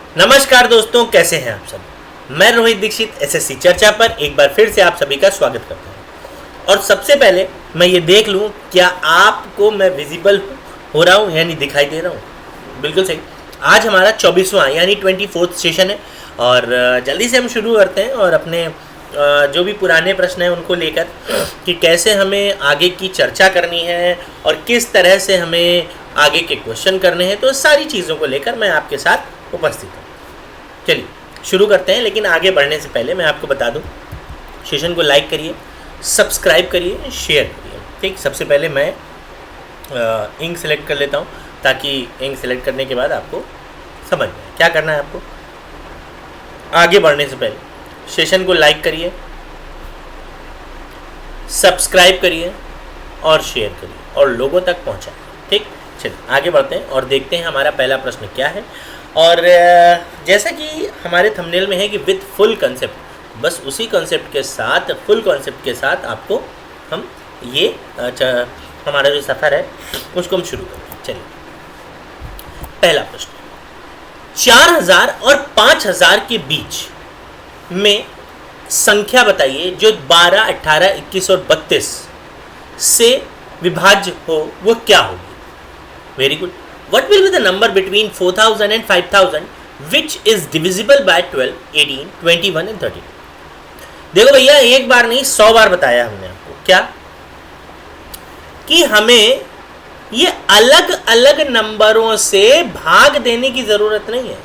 नमस्कार दोस्तों, कैसे हैं आप सब। मैं रोहित दीक्षित एसएससी चर्चा पर एक बार फिर से आप सभी का स्वागत करता हूं। और सबसे पहले मैं ये देख लूं क्या आपको मैं विजिबल हो रहा हूं यानी दिखाई दे रहा हूं। बिल्कुल सही। आज हमारा 24वां यानी 24th सेशन है और जल्दी से हम शुरू करते हैं और अपने जो भी पुराने प्रश्न हैं उनको लेकर कि कैसे हमें आगे की चर्चा करनी है और किस तरह से हमें आगे के क्वेश्चन करने हैं, तो सारी चीज़ों को लेकर मैं आपके साथ उपस्थित हूँ। चलिए शुरू करते हैं, लेकिन आगे बढ़ने से पहले मैं आपको बता दूं, सेशन को लाइक करिए, सब्सक्राइब करिए, शेयर करिए। ठीक, सबसे पहले मैं इंक सेलेक्ट कर लेता हूं ताकि इंक सेलेक्ट करने के बाद आपको समझ में क्या करना है। आपको आगे बढ़ने से पहले सेशन को लाइक करिए, सब्सक्राइब करिए और शेयर करिए और लोगों तक पहुंचाएं। ठीक, चलिए आगे बढ़ते हैं और देखते हैं हमारा पहला प्रश्न क्या है। और जैसा कि हमारे थंबनेल में है कि विथ फुल कंसेप्ट, बस उसी कंसेप्ट के साथ, फुल कंसेप्ट के साथ आपको हम ये हमारा जो सफ़र है उसको हम शुरू करते हैं। चलिए पहला प्रश्न, 4000 और 5000 के बीच में संख्या बताइए जो 12, 18, 21 और 32 से विभाज्य हो, वो क्या होगी। Very good. What will be the number between 4000 and 5000 which is divisible by 12, 18, 21 and 32? देखो भैया, एक बार नहीं 100 बार बताया हमने आपको क्या कि हमें ये अलग अलग नंबरों से भाग देने की ज़रूरत नहीं है।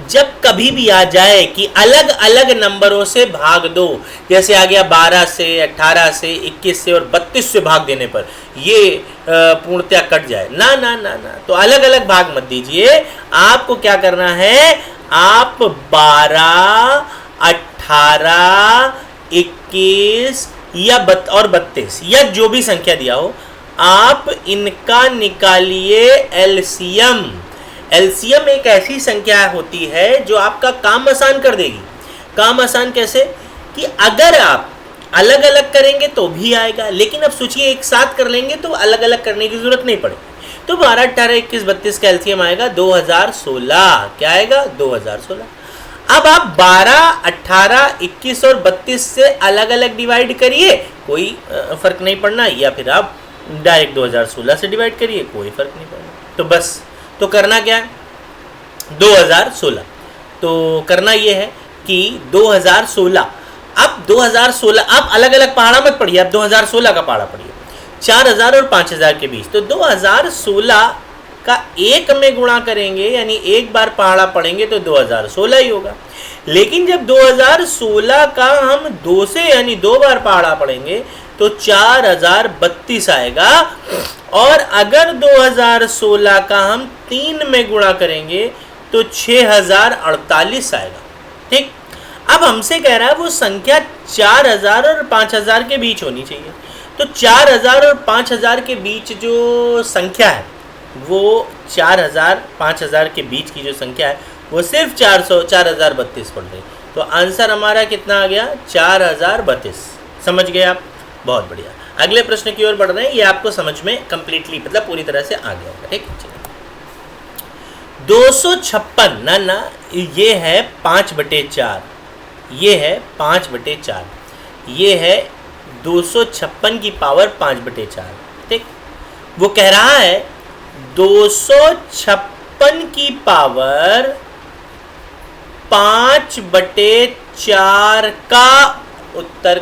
जब कभी भी आ जाए कि अलग अलग नंबरों से भाग दो, जैसे आ गया 12 से, 18 से, 21 से और 32 से भाग देने पर ये पूर्णतया कट जाए, ना ना ना ना, तो अलग अलग भाग मत दीजिए। आपको क्या करना है, आप 12, 18, 21 या 32 या जो भी संख्या दिया हो, आप इनका निकालिए एलसीएम। एलसीएम एक ऐसी संख्या होती है जो आपका काम आसान कर देगी। काम आसान कैसे कि अगर आप अलग अलग करेंगे तो भी आएगा, लेकिन अब सोचिए एक साथ कर लेंगे तो अलग अलग करने की जरूरत नहीं पड़ेगी। तो 12, 18, 21, 32 का एलसीएम आएगा 2016। क्या आएगा? 2016। अब आप 12, 18, 21 और 32 से अलग अलग डिवाइड करिए, कोई फर्क नहीं पड़ना, या फिर आप डायरेक्ट 2016 से डिवाइड करिए, कोई फर्क नहीं पड़ना। तो बस, तो करना क्या है, 2016। तो करना ये है कि 2016, अब 2016 आप अलग अलग पहाड़ा मत पढ़िए, आप 2016 का पहाड़ा पढ़िए। 4000 और 5000 के बीच, तो 2016 का एक में गुणा करेंगे, यानी एक बार पहाड़ा पढ़ेंगे तो 2016 ही होगा। लेकिन जब 2016 का हम 2 से यानी 2 बार पहाड़ा पढ़ेंगे तो 4032 आएगा। और अगर 2016 का हम 3 में गुणा करेंगे तो 6048 आएगा। ठीक, अब हमसे कह रहा है वो संख्या 4000 और 5000 के बीच होनी चाहिए। तो 4000 और 5000 के बीच जो संख्या है, वो 4000, 5000 के बीच की जो संख्या है वो सिर्फ 4032 पड़ गई। तो आंसर हमारा कितना आ गया? 4032। समझ गए आप? बहुत बढ़िया। अगले प्रश्न की ओर बढ़ रहे हैं, ये आपको समझ में कंप्लीटली, मतलब पूरी तरह से आ गया होगा। ठीक है, 256 ना, ये है 5/4, ये है 5/4, ये है 256 की पावर 5/4। ठीक, वो कह रहा है 256 की पावर 5/4 का उत्तर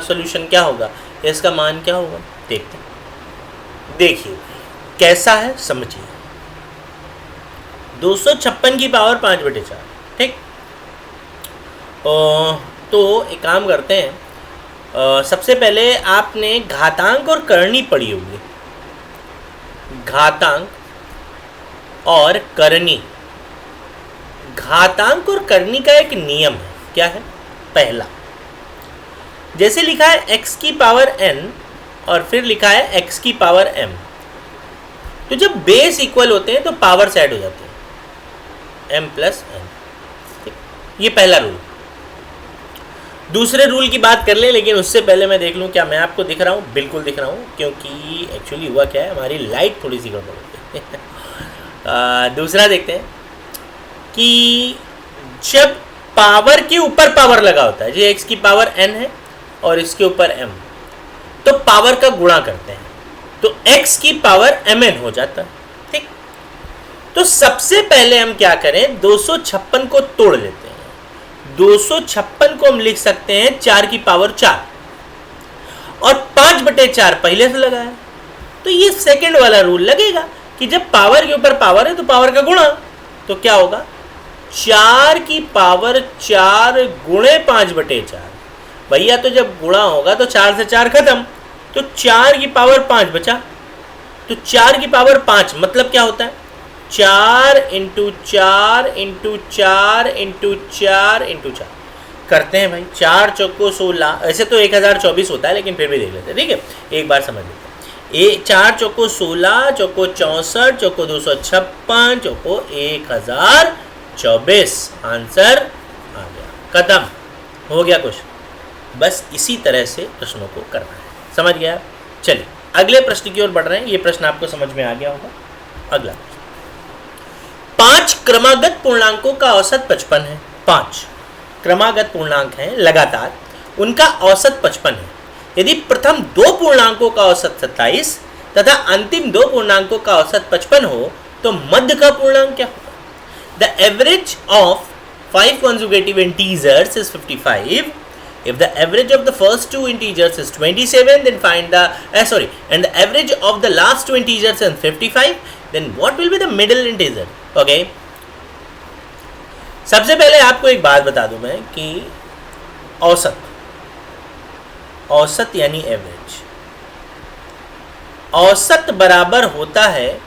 सॉल्यूशन क्या होगा, इसका मान क्या होगा, देखते हैं। देखिए कैसा है, समझिए। 256 की पावर 5/4। ठीक, तो एक काम करते हैं, सबसे पहले आपने घातांक और करनी पढ़ी होगी। घातांक और करनी, घातांक और करनी का एक नियम है। क्या है? पहला, जैसे लिखा है x की पावर n और फिर लिखा है x की पावर m, तो जब बेस इक्वल होते हैं तो पावर ऐड हो जाती है, m प्लस n। ठीक, ये पहला रूल। दूसरे रूल की बात कर ले, लेकिन उससे पहले मैं देख लूँ क्या मैं आपको दिख रहा हूँ। बिल्कुल दिख रहा हूँ, क्योंकि एक्चुअली हुआ क्या है, हमारी लाइट थोड़ी सी गड़बड़ होती है। दूसरा देखते हैं, कि जब पावर के ऊपर पावर लगा होता है, जो x की पावर n है और इसके ऊपर m, तो पावर का गुणा करते हैं तो x की पावर mn हो जाता है। ठीक, तो सबसे पहले हम क्या करें, 256 को तोड़ लेते हैं। 256 को हम लिख सकते हैं 4 की पावर 4 और 5/4 पहले से लगा है, तो ये सेकंड वाला रूल लगेगा कि जब पावर के ऊपर पावर है तो पावर का गुणा, तो क्या होगा 4 की पावर 4 गुणे 5/4। भैया तो जब गुणा होगा तो 4 से 4 खत्म, तो 4 की पावर 5 बचा, तो 4 की पावर 5 मतलब क्या होता है 4 इंटू 4 इंटू 4 इंटू 4 इंटू 4 करते हैं भाई, 4 चौको 16, ऐसे तो 1024 होता है लेकिन फिर भी देख लेते हैं। ठीक है, एक बार समझ लेते हैं। 4 चौको 16, चौको 64, चौको 256, चौको 1024, आंसर आ गया, खत्म हो गया कुछ। बस इसी तरह से प्रश्नों को करना है, समझ गया। चलिए अगले प्रश्न की ओर बढ़ रहे हैं, ये प्रश्न आपको समझ में आ गया होगा। अगला 5 क्रमागत पूर्णांकों का औसत 55 है। 5 क्रमागत पूर्णांक हैं लगातार, उनका औसत 55 है। यदि प्रथम 2 पूर्णांकों का औसत 27 तथा अंतिम 2 पूर्णांकों का औसत 55 हो तो मध्य का पूर्णांक क्या होगा? The average of 5 consecutive integers is 55. If the average of the first 2 integers is 27, then find the and the average of the last 2 integers is 55, then what will be the middle integer? Okay. सबसे पहले आपको एक बात बता दूं मैं कि औसत यानी एवरेज, औसत बराबर होता है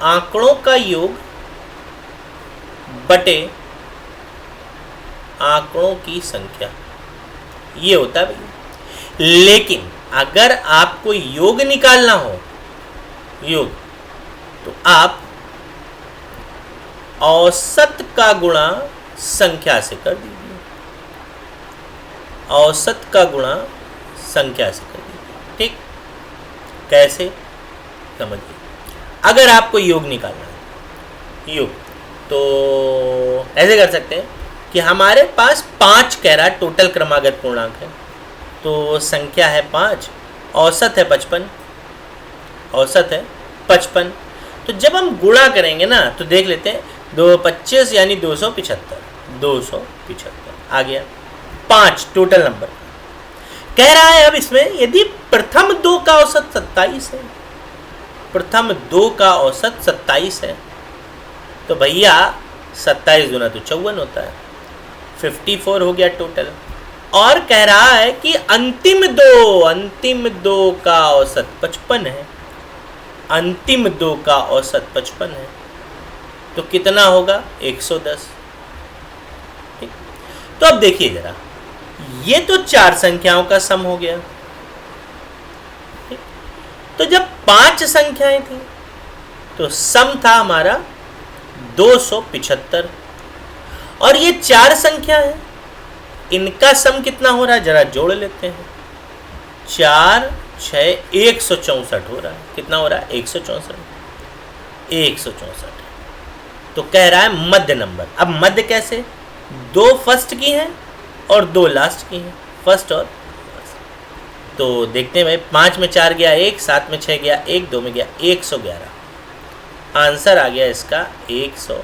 आंकड़ों का योग बटे आंकड़ों की संख्या, ये होता है भैया। लेकिन अगर आपको योग निकालना हो, योग, तो आप औसत का गुणा संख्या से कर दीजिए, औसत का गुणा संख्या से कर दीजिए। ठीक, कैसे समझिए। अगर आपको योग निकालना है, योग, तो ऐसे कर सकते हैं कि हमारे पास 5 कह रहा है टोटल क्रमागत पूर्णांक है, तो संख्या है 5, औसत है 55, औसत है 55। तो जब हम गुणा करेंगे ना तो देख लेते हैं 2 25 यानी 275, 275 आ गया। 5 टोटल नंबर कह रहा है। अब इसमें यदि प्रथम 2 का औसत 27 है, प्रथम 2 का औसत 27 है, तो भैया 27 गुना तो 54 होता है, 54 हो गया टोटल। और कह रहा है कि अंतिम 2 का औसत 55 है, अंतिम 2 का औसत 55 है, तो कितना होगा 110। ठीक, तो अब देखिए जरा, ये तो 4 संख्याओं का सम हो गया। ठीक, तो जब 5 संख्याएं थी तो सम था हमारा 275, और ये 4 संख्या है, इनका सम कितना हो रहा है जरा जोड़ लेते हैं। 4 6 164 हो रहा है, कितना हो रहा है 164, 164। तो कह रहा है मध्य नंबर। अब मध्य कैसे, 2 फर्स्ट की हैं और 2 लास्ट की हैं, फर्स्ट और लास्ट। तो देखते हैं भाई, 5 में 4 गया 1, 7 में 6 गया 1, 2 में गया 111, आंसर आ गया इसका 100।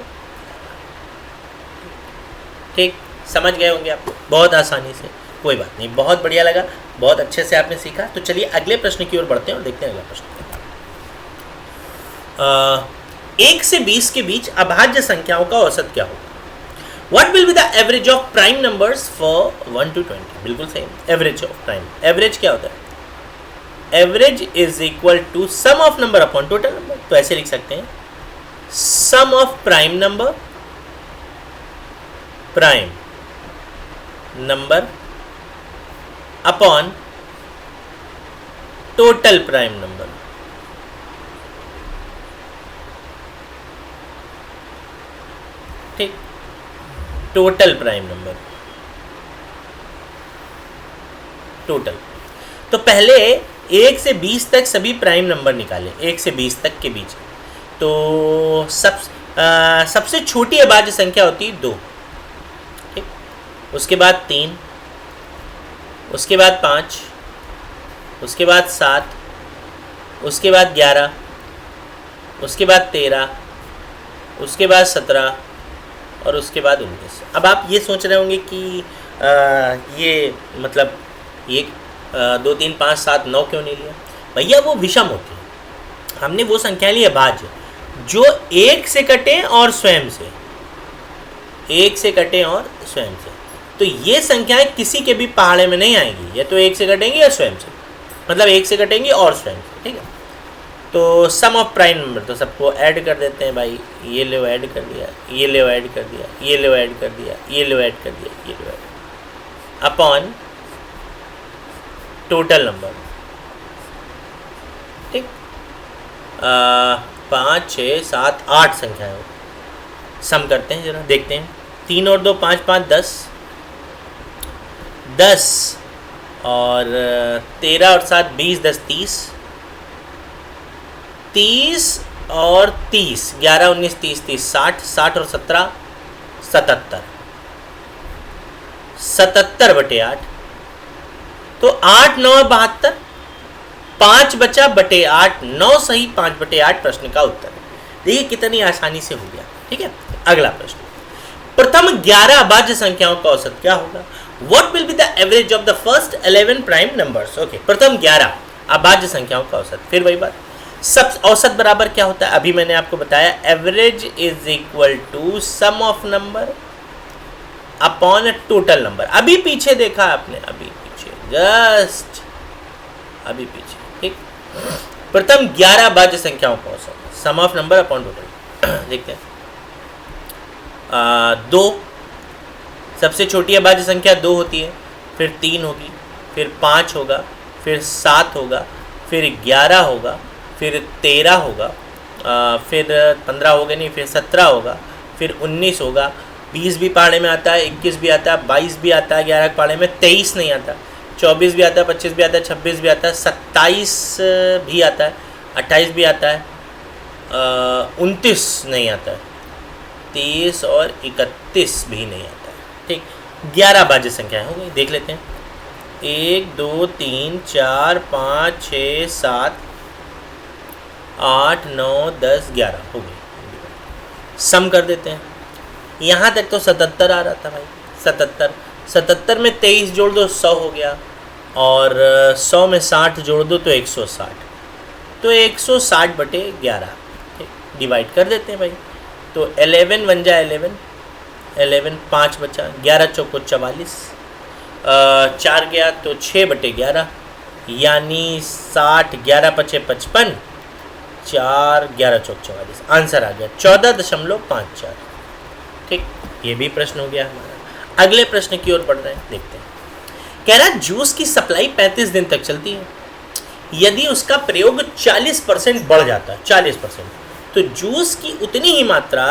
ठीक, समझ गए होंगे आप बहुत आसानी से, कोई बात नहीं, बहुत बढ़िया लगा, बहुत अच्छे से आपने सीखा। तो चलिए अगले प्रश्न की ओर बढ़ते हैं और देखते हैं अगला प्रश्न। 1 से 20 के बीच अभाज्य संख्याओं का औसत क्या होगा? What will be the average of prime numbers for 1 to 20? बिल्कुल सही, एवरेज ऑफ प्राइम। एवरेज क्या होता है? Average is equal to sum of number upon total number. तो ऐसे लिख सकते हैं, sum of prime number upon total prime number. ठीक, टोटल प्राइम नंबर, टोटल। तो पहले 1 से 20 तक सभी प्राइम नंबर निकाले, 1 से 20 तक के बीच। तो सब सबसे छोटी अभाज्य संख्या होती है 2, ठीक, उसके बाद 3, उसके बाद 5, उसके बाद 7, उसके बाद 11, उसके बाद 13, उसके बाद 17 और उसके बाद 19। अब आप ये सोच रहे होंगे कि ये मतलब ये 2, 3, 5, 7, 9 क्यों नहीं लिया? भैया वो विषम होती है, हमने वो संख्या ली अभाज्य जो 1 से कटे और स्वयं से, 1 से कटे और स्वयं से। तो ये संख्याएं किसी के भी पहाड़े में नहीं आएंगी, या तो 1 से कटेंगी या स्वयं से, मतलब 1 से कटेंगी और स्वयं से, ठीक है। तो सम ऑफ प्राइम नंबर, तो सबको ऐड कर देते हैं भाई, ये लो ऐड कर दिया, ये लो ऐड कर दिया, ये लो ऐड कर दिया, ये लो ऐड कर दिया, ये लो ऐड अपॉन टोटल नंबर, ठीक। 5, 6, 7, 8 संख्याएं हो, सम करते हैं जरा, देखते हैं। 3 और 2 5, 5 10, 10 और 13 और 7 20, 10 30, 30 और 30, 11 19 30 30 60, 60 और 17 77, 77/8। तो 8 9 72, 5 बचा बटे 8, 9 सही 5/8 प्रश्न का उत्तर। देखिए कितनी आसानी से हो गया, ठीक है। अगला प्रश्न, प्रथम 11 अभाज्य संख्याओं का औसत क्या होगा? What will be the average of the first 11 prime numbers? Okay, प्रथम 11 अभाज्य संख्याओं का औसत। फिर वही बात, सब औसत बराबर क्या होता है? अभी मैंने आपको बताया, average is equal to sum of number upon total number. अभी पीछे देखा आपने, अभी पीछे, जस्ट अभी पीछे, ठीक। प्रथम 11 अभाज्य संख्याओं का औसत, सम ऑफ नंबर अपॉन टोटल। देखते हैं। 2, सबसे छोटी अभाज्य संख्या 2 होती है, फिर 3 होगी, फिर 5 होगा, फिर 7 होगा, फिर 11 होगा, फिर 13 होगा, फिर 15 होगा नहीं, फिर 17 होगा, फिर 19 होगा, 20 भी पहाड़े में आता है, 21 भी आता है, 22 भी आता है 11 पहाड़े में, 23 नहीं आता, 24 भी आता है, 25 भी आता है, 26 भी आता है, 27 भी आता है, 28 भी आता है, 29 नहीं आता है, 30 और 31 भी नहीं आता है, ठीक। 11 अभाज्य संख्याएं हो गई, देख लेते हैं। 1 2 3 4 5 6 7 8 9 10 11 हो गई। सम कर देते हैं। यहाँ तक तो 77 आ रहा था भाई, 77 में 23 जोड़ दो 100 हो गया, और 100 में 60 जोड़ दो तो 160, तो 160/11, ठीक, डिवाइड कर देते हैं भाई। तो 11 बन जाए 11 5 बचा, 11 चौको 44, 4 गया तो 6/11, यानी 60, 11 पचे 55, 4 11 चौक 44, आंसर आ गया 14.54, ठीक। ये भी प्रश्न हो गया हमारा। अगले प्रश्न की ओर बढ़ रहे हैं, देखते हैं। कह रहा है जूस की सप्लाई 35 दिन तक चलती है, यदि उसका प्रयोग 40% बढ़ जाता है, 40%, तो जूस की उतनी ही मात्रा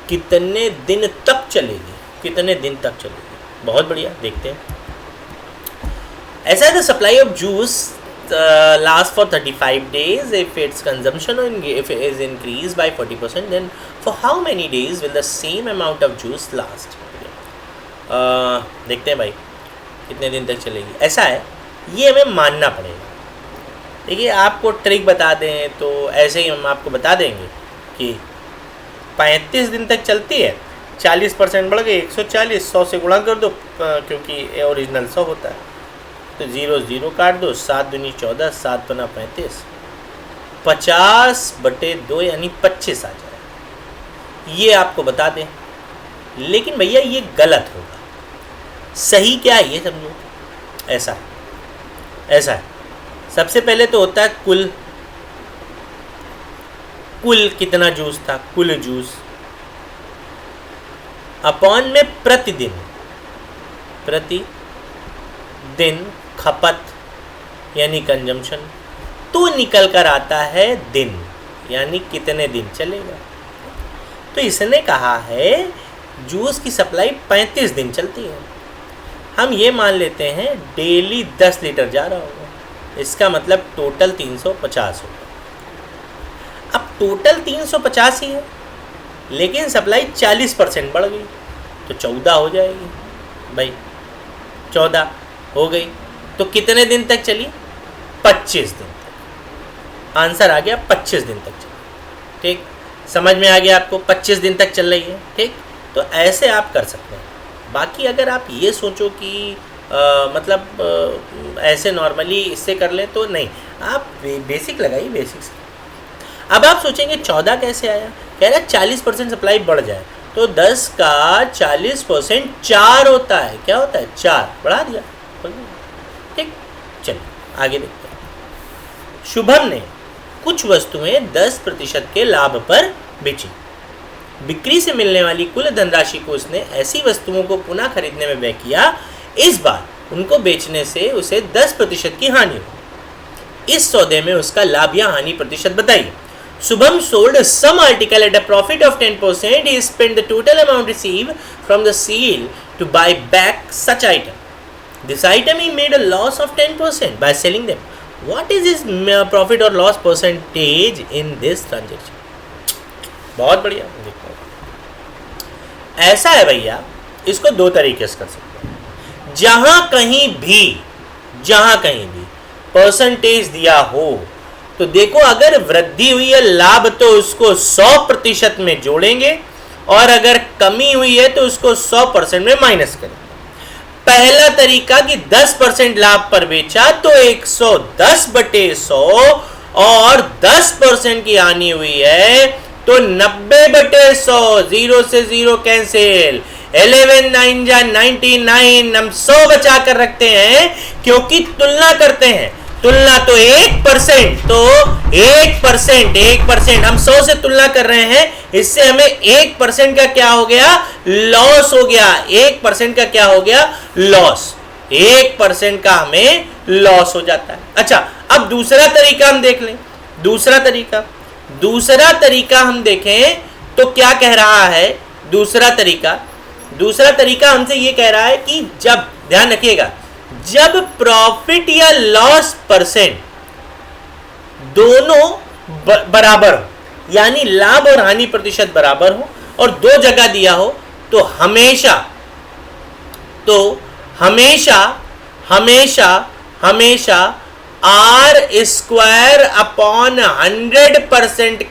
कितने दिन तक चलेगी? कितने दिन तक चलेगी? बहुत बढ़िया, देखते हैं। ऐसा है, the supply of juice last for 35 days. If its consumption if it is increased by 40%, then for how many days will the same amount of juice last? देखते हैं भाई कितने दिन तक चलेगी। ऐसा है, ये हमें मानना पड़ेगा। देखिए, आपको ट्रिक बता दें तो ऐसे ही हम आपको बता देंगे कि 35 दिन तक चलती है, 40% बढ़ गई 140, 100 से गुणा कर दो क्योंकि ओरिजिनल 100 होता है, तो 0 0 काट दो, 7 दूनी 14, 7 बना 35, 50/2 यानी 25 आ जाए। ये आपको बता दें, लेकिन भैया ये गलत होगा। सही क्या है ये समझो। ऐसा है, सबसे पहले तो होता है कुल कितना जूस था, कुल जूस अपॉन में प्रतिदिन खपत यानी कंजम्पशन, तो निकल कर आता है दिन, यानी कितने दिन चलेगा। तो इसने कहा है जूस की सप्लाई 35 दिन चलती है। हम ये मान लेते हैं डेली 10 लीटर जा रहा होगा, इसका मतलब टोटल 350 होगा। अब टोटल 350 ही है, लेकिन सप्लाई 40% बढ़ गई तो 14 हो जाएगी भाई, 14 हो गई तो कितने दिन तक चली? 25 दिन तक। आंसर आ गया 25 दिन तक चली। ठीक, समझ में आ गया आपको? 25 दिन तक चल रही है। ठीक, तो ऐसे आप कर सकते हैं। बाकी अगर आप ये सोचो कि ऐसे नॉर्मली इससे कर ले तो नहीं, आप बेसिक लगाइए, बेसिक से। अब आप सोचेंगे 14 कैसे आया? कह रहा है 40% सप्लाई बढ़ जाए तो 10 का 40% 4 होता है। क्या होता है? 4 बढ़ा दिया। ठीक, चलिए आगे देखते हैं। शुभम ने कुछ वस्तुएं 10% के लाभ पर बेची। बिक्री से मिलने वाली कुल धनराशि को उसने ऐसी वस्तुओं को पुनः खरीदने में व्यय किया। इस बार उनको बेचने से उसे 10% की हानि हुई। इस सौदे में उसका लाभ या हानि प्रतिशत बताइए। Shubham sold some article at a profit of 10%. He spent the total amount received from the sale to buy back such item. This item he made a loss of 10% by selling them. What is his profit or loss percentage in this transaction? बहुत बढ़िया। ऐसा है भैया, इसको दो तरीके से कर सकते हैं। जहां कहीं भी परसेंटेज दिया हो तो देखो, अगर वृद्धि हुई है लाभ तो उसको 100% में जोड़ेंगे और अगर कमी हुई है तो उसको 100% में माइनस करेंगे। पहला तरीका कि 10% लाभ पर बेचा तो 110/100 और 10% की हानि हुई है तो 90/100। 0 से 0 कैंसिल। 11 9 जा 99। हम 100 बचा कर रखते हैं क्योंकि तुलना करते हैं। तुलना तो 1%, तो 1% हम 100 से तुलना कर रहे हैं, इससे हमें 1% का क्या हो गया? लॉस हो गया। 1% का क्या हो गया? लॉस। 1% का हमें लॉस हो जाता है। अच्छा, अब दूसरा तरीका हम देख लें। दूसरा तरीका हम देखें तो क्या कह रहा है? दूसरा तरीका हमसे ये कह रहा है कि जब, ध्यान रखिएगा, जब प्रॉफिट या लॉस परसेंट दोनों बराबर हो, यानी लाभ और हानि प्रतिशत बराबर हो और दो जगह दिया हो तो हमेशा R²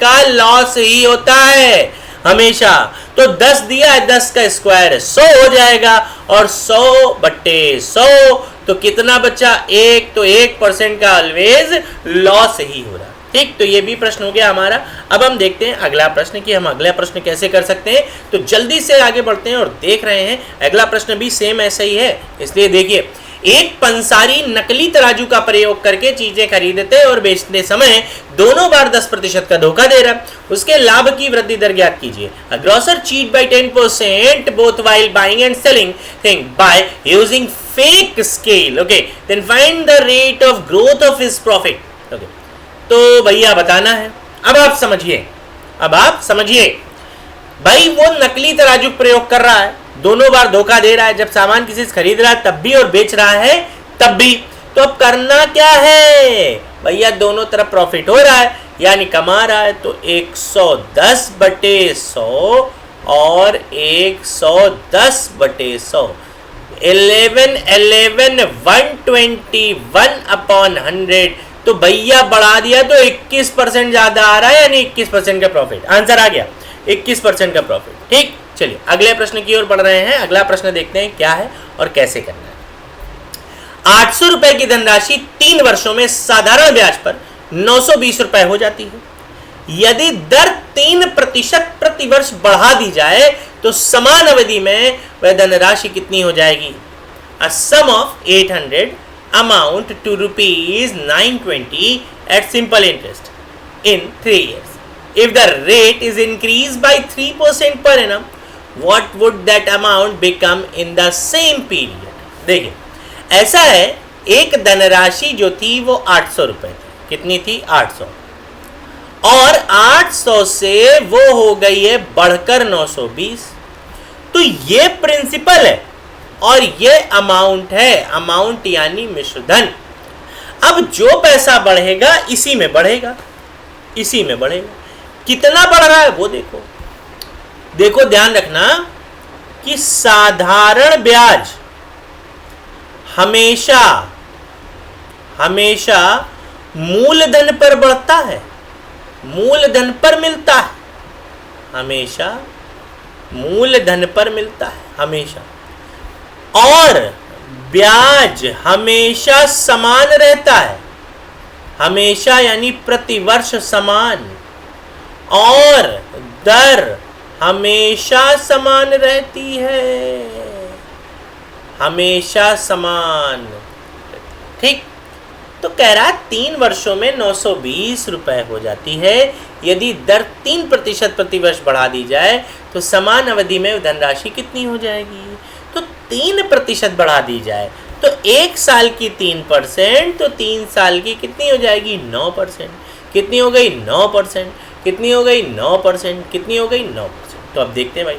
का लॉस ही होता है हमेशा। तो 10 दिया है, 10 का स्क्वायर 100 हो जाएगा और 100/100 तो कितना बचा? 1। तो 1% का ऑलवेज लॉस ही हो रहा। ठीक, तो ये भी प्रश्न हो गया हमारा। अब हम देखते हैं अगला प्रश्न कि हम अगला प्रश्न कैसे कर सकते हैं। तो जल्दी से आगे बढ़ते हैं और देख रहे हैं अगला प्रश्न भी सेम ऐसा ही है। इसलिए देखिए, एक पंसारी नकली तराजू का प्रयोग करके चीजें खरीदते और बेचते समय दोनों बार 10% का धोखा दे रहा। उसके लाभ की वृद्धि दर ज्ञात कीजिए। A grocer cheat by 10% both while buying and selling thing by using fake scale. Okay, then find the rate of growth of his profit. Okay, तो भैया बताना है। अब आप समझिए भाई, वो नकली तराजू प्रयोग कर रहा है, दोनों बार धोखा दे रहा है। जब सामान किसी से खरीद रहा है तब भी और बेच रहा है तब भी। तो अब करना क्या है भैया? दोनों तरफ प्रॉफिट हो रहा है यानी कमा रहा है, तो 110/100 और 110/100। 11 121/100 तो भैया बढ़ा दिया तो 21% ज्यादा आ रहा है यानी 21% का प्रॉफिट। आंसर आ गया 21% का प्रॉफिट। ठीक, चलिए अगले प्रश्न की ओर बढ़ रहे हैं। अगला प्रश्न देखते हैं क्या है और कैसे करना है। 800 रुपए की धनराशि 3 वर्षों में साधारण ब्याज पर 920 रुपए हो जाती है। यदि दर 3% प्रति वर्ष बढ़ा दी जाए तो समान अवधि में वह धनराशि कितनी हो जाएगी? A sum of 800 amount to ₹920 at simple interest in 3 years. If the rate is increased by 3% per annum, what would that amount become in the same period? देखिए, ऐसा है, एक धनराशि जो थी वो 800 रुपए थी। कितनी थी? 800। और 800 से वो हो गई है बढ़कर 920। तो ये प्रिंसिपल है और ये अमाउंट है। अमाउंट यानी मिश्रधन। अब जो पैसा बढ़ेगा इसी में बढ़ेगा। कितना बढ़ रहा है वो देखो। देखो ध्यान रखना कि साधारण ब्याज हमेशा हमेशा मूलधन पर बढ़ता है, मूलधन पर मिलता है, हमेशा मूलधन पर मिलता है हमेशा। और ब्याज हमेशा समान रहता है, हमेशा यानी प्रतिवर्ष समान, और दर हमेशा समान रहती है, हमेशा समान। ठीक, तो कह रहा 3 वर्षों में 920 रुपए हो जाती है। यदि दर 3% प्रतिवर्ष बढ़ा दी जाए तो समान अवधि में धनराशि कितनी हो जाएगी? तो 3% बढ़ा दी जाए तो 1 साल की 3%, तो 3 साल की कितनी हो जाएगी? 9%। कितनी हो गई? 9%। कितनी हो गई? 9%। कितनी हो गई? 9%। तो अब देखते हैं भाई,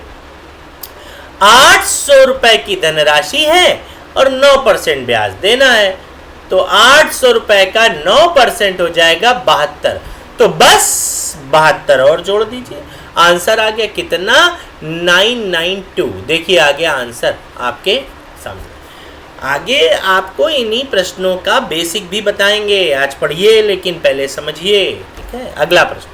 800 रुपए की धनराशि है और 9% ब्याज देना है, तो 800 रुपए का 9% हो जाएगा 72। तो बस 72 और जोड़ दीजिए, आंसर आ गया कितना? 992। देखिए आ गया आंसर आपके सामने। आगे आपको इन्हीं प्रश्नों का बेसिक भी बताएंगे, आज पढ़िए लेकिन पहले समझिए। ठीक है, अगला प्रश्न,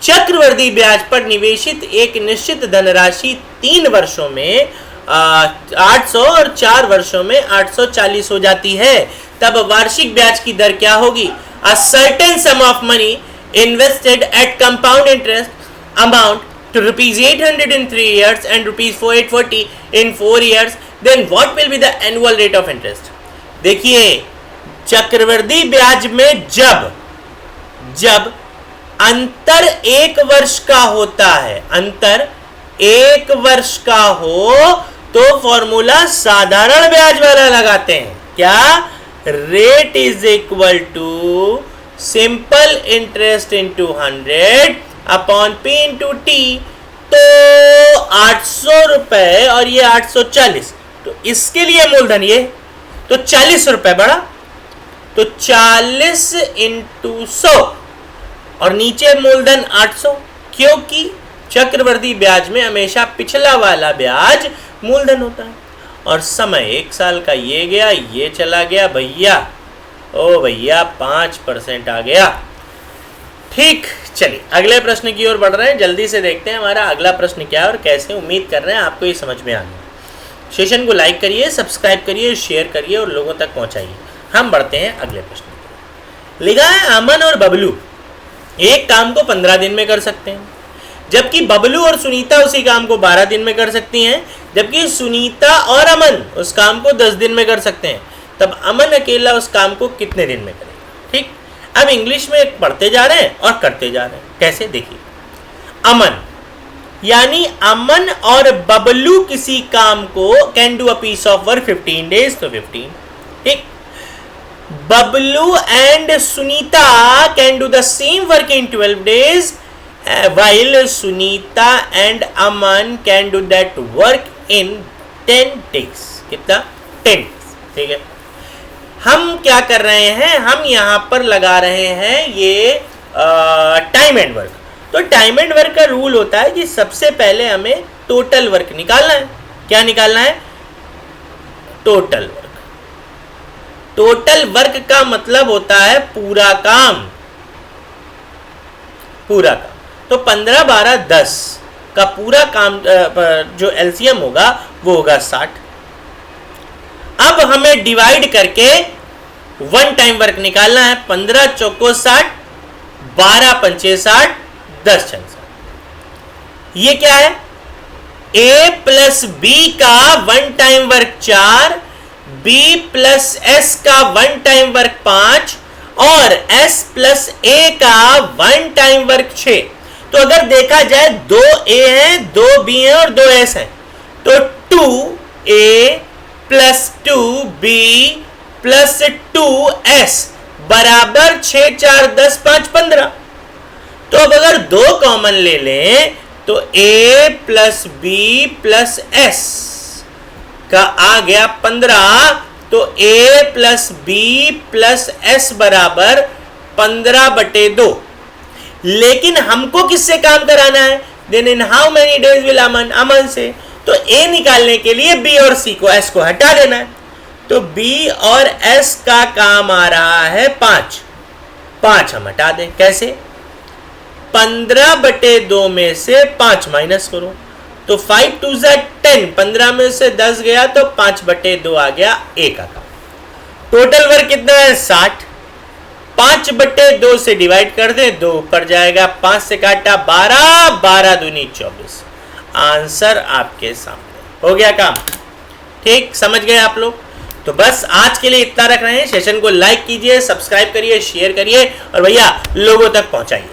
चक्रवृद्धि ब्याज पर निवेशित एक निश्चित धनराशि 3 वर्षों में 800 और 4 वर्षों में 840 हो जाती है, तब वार्षिक ब्याज की दर क्या होगी? A certain sum of money invested at compound interest amount to rupees 800 in 3 years and rupees 4840 in 4 years, then what will be the annual rate of interest? देखिए, चक्रवृद्धि ब्याज में जब अंतर 1 वर्ष का होता है, अंतर 1 वर्ष का हो तो फॉर्मूला साधारण ब्याज वाला लगाते हैं। क्या? Rate is equal to simple interest into 100 upon P into T. तो 800 रुपए और ये 840, तो इसके लिए मूलधन ये तो 40 रुपए बढ़ा, तो 40 इंटू 100 और नीचे मूलधन 800, क्योंकि चक्रवृद्धि ब्याज में हमेशा पिछला वाला ब्याज मूलधन होता है। और समय 1 साल का ये गया, ये चला गया भैया, ओ भैया 5% आ गया। ठीक, चलिए अगले प्रश्न की ओर बढ़ रहे हैं, जल्दी से देखते हैं हमारा अगला प्रश्न क्या है और कैसे। उम्मीद कर रहे हैं आपको ये समझ में आ गया। सेशन को लाइक करिए, सब्सक्राइब करिए, शेयर करिए और लोगों तक पहुंचाइए। हम बढ़ते हैं अगले प्रश्न की। लिखा है अमन और बबलू एक काम को 15 दिन में कर सकते हैं, जबकि बबलू और सुनीता उसी काम को 12 दिन में कर सकती हैं, जबकि सुनीता और अमन उस काम को 10 दिन में कर सकते हैं। तब अमन अकेला उस काम को कितने दिन में करेगा? ठीक, अब इंग्लिश में पढ़ते जा रहे हैं और करते जा रहे हैं। कैसे? देखिए, अमन यानी अमन और बबलू किसी काम को can do a piece of work 15 days, तो 15। ठीक, Bablu and Sunita can do the same work in 12 days, while Sunita and Aman can do that work in 10 days. कितना? 10 days। ठीक है, हम क्या कर रहे हैं? हम यहाँ पर लगा रहे हैं ये टाइम एंड वर्क। तो टाइम एंड वर्क का रूल होता है कि सबसे पहले हमें टोटल वर्क निकालना है। क्या निकालना है? Total work. टोटल वर्क का मतलब होता है पूरा काम, पूरा काम। तो 15, 12, 10 का पूरा काम जो एलसीएम होगा वो होगा 60। अब हमें डिवाइड करके 1 टाइम वर्क निकालना है। 15 चौको 60, 12 पंचे 60, 10 छंग 60। ये क्या है? ए प्लस बी का 1 time work 4, B plus S का 1 टाइम वर्क 5 और एस प्लस ए का 1 टाइम वर्क 6। तो अगर देखा जाए 2 ए हैं, 2 बी हैं और 2 एस हैं, तो 2a plus 2b plus 2s बराबर 6, 4, 10, 5, 15। तो अब अगर 2 कॉमन ले लें तो a plus b plus s का आ गया 15, तो a plus b plus s बराबर 15/2। लेकिन हमको किससे काम कराना है? Then in how many days will Aman से, तो ए निकालने के लिए बी और सी को एस को हटा देना है। तो बी और एस का काम आ रहा है 5, 5 हम हटा दें, कैसे? 15/2 में से 5 माइनस करो, तो 5 2 10, 15 में से 10 गया तो 5/2 आ गया ए का काम। टोटल वर्क कितना है? 60, 5/2 से डिवाइड कर दे, 2 ऊपर जाएगा, 5 से काटा 12, 12 दूनी 24। आंसर आपके सामने, हो गया काम। ठीक, समझ गए आप लोग? तो बस आज के लिए इतना रख रहे हैं। सेशन को लाइक कीजिए, सब्सक्राइब करिए, शेयर करिए और भैया लोगों तक पहुंचाइए।